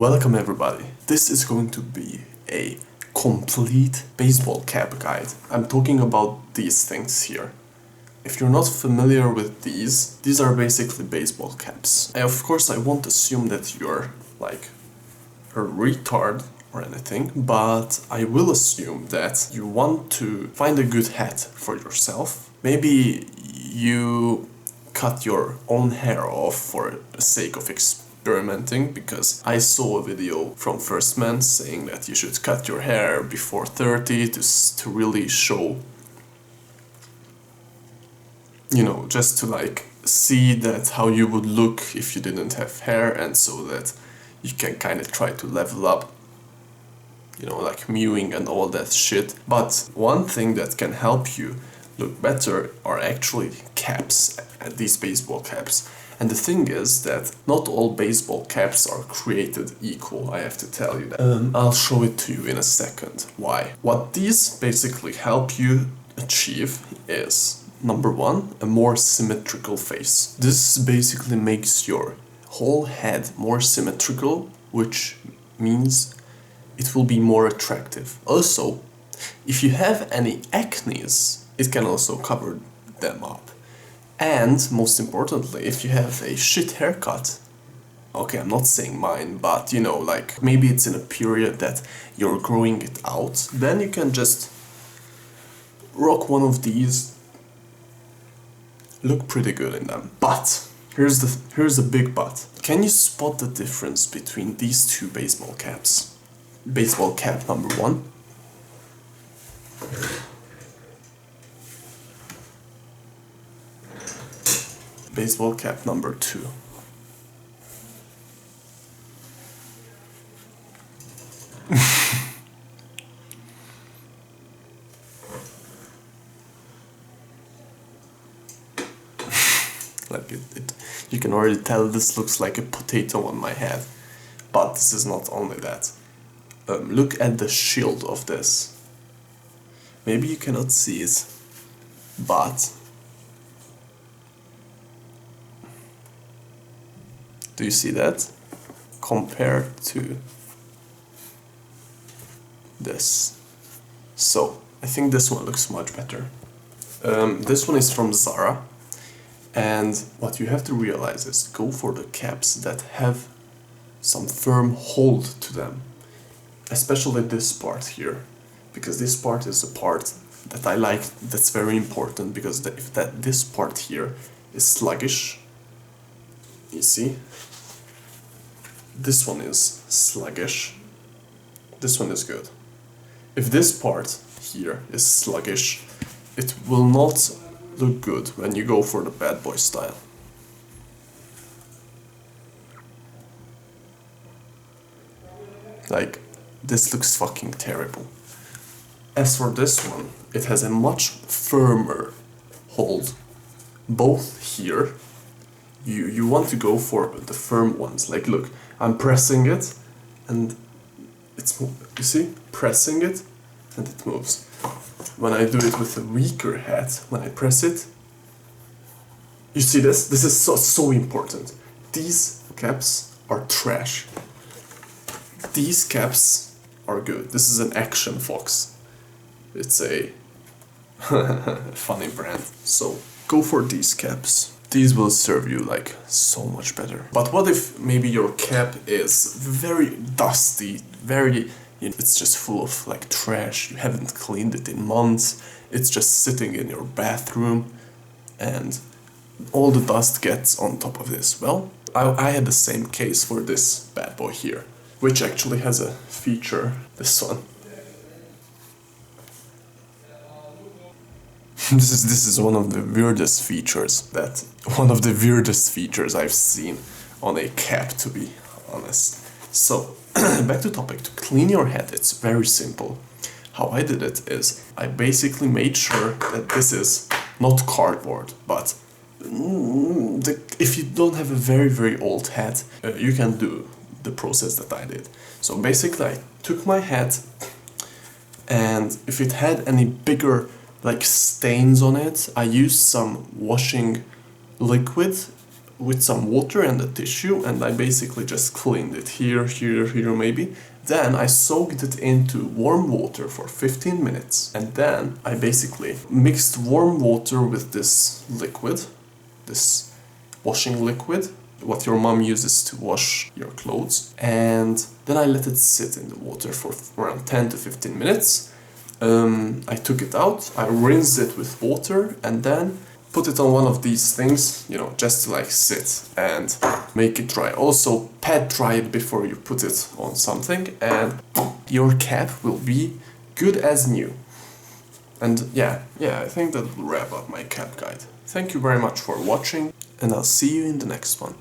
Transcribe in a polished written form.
Welcome everybody. This is going to be a complete baseball cap guide. I'm talking about these things here. If you're not familiar with these are basically baseball caps. Of course, I won't assume that you're like a retard or anything, but I will assume that you want to find a good hat for yourself. Maybe you cut your own hair off for the sake of experimenting, because I saw a video from First Man saying that you should cut your hair before 30 to really show, just to like see that how you would look if you didn't have hair, and so that you can kind of try to level up, like mewing and all that shit. But one thing that can help you look better are actually caps, these baseball caps. And the thing is that not all baseball caps are created equal, I have to tell you that. I'll show it to you in a second. Why? What these basically help you achieve is, number one, a more symmetrical face. This basically makes your whole head more symmetrical, which means it will be more attractive. Also, if you have any acnes, it can also cover them up. And most importantly, if you have a shit haircut, okay, I'm not saying mine, but like maybe it's in a period that you're growing it out, then you can just rock one of these, look pretty good in them. But here's the big but. Can you spot the difference between these two baseball caps? Baseball cap number one. Baseball cap number two. Like you can already tell this looks like a potato on my head. But this is not only that. Look at the shield of this. Maybe you cannot see it, but do you see that? Compared to this. So, I think this one looks much better. This one is from Zara. And what you have to realize is go for the caps that have some firm hold to them. Especially this part here. Because this part is a part that I like, that's very important, because if this part here is sluggish, you see? This one is sluggish. This one is good. If this part here is sluggish, it will not look good when you go for the bad boy style. Like, this looks fucking terrible. As for this one, it has a much firmer hold. Both here, you want to go for the firm ones. Like, look, I'm pressing it, and it's, you see, pressing it, and it moves. When I do it with a weaker hat, when I press it, you see this? This is so important. These caps are trash. These caps are good. This is an Action Fox. It's a funny brand. So go for these caps. These will serve you like so much better. But what if maybe your cap is very dusty, it's just full of like trash, you haven't cleaned it in months, it's just sitting in your bathroom and all the dust gets on top of this. Well, I had the same case for this bad boy here, which actually has a feature, this one. This is one of the weirdest features I've seen on a cap, to be honest. So, back to topic. To clean your head, it's very simple. How I did it is, I basically made sure that this is not cardboard, but if you don't have a very old hat, you can do the process that I did. So basically I took my hat, and if it had any bigger like stains on it, I used some washing liquid with some water and a tissue, and I basically just cleaned it here, here, here maybe. Then I soaked it into warm water for 15 minutes, and then I basically mixed warm water with this liquid, this washing liquid, what your mom uses to wash your clothes, and then I let it sit in the water for around 10 to 15 minutes. I took it out, I rinsed it with water, and then put it on one of these things, you know, just to like sit and make it dry. Also, pad dry it before you put it on something, and your cap will be good as new. And yeah, I think that will wrap up my cap guide. Thank you very much for watching, and I'll see you in the next one.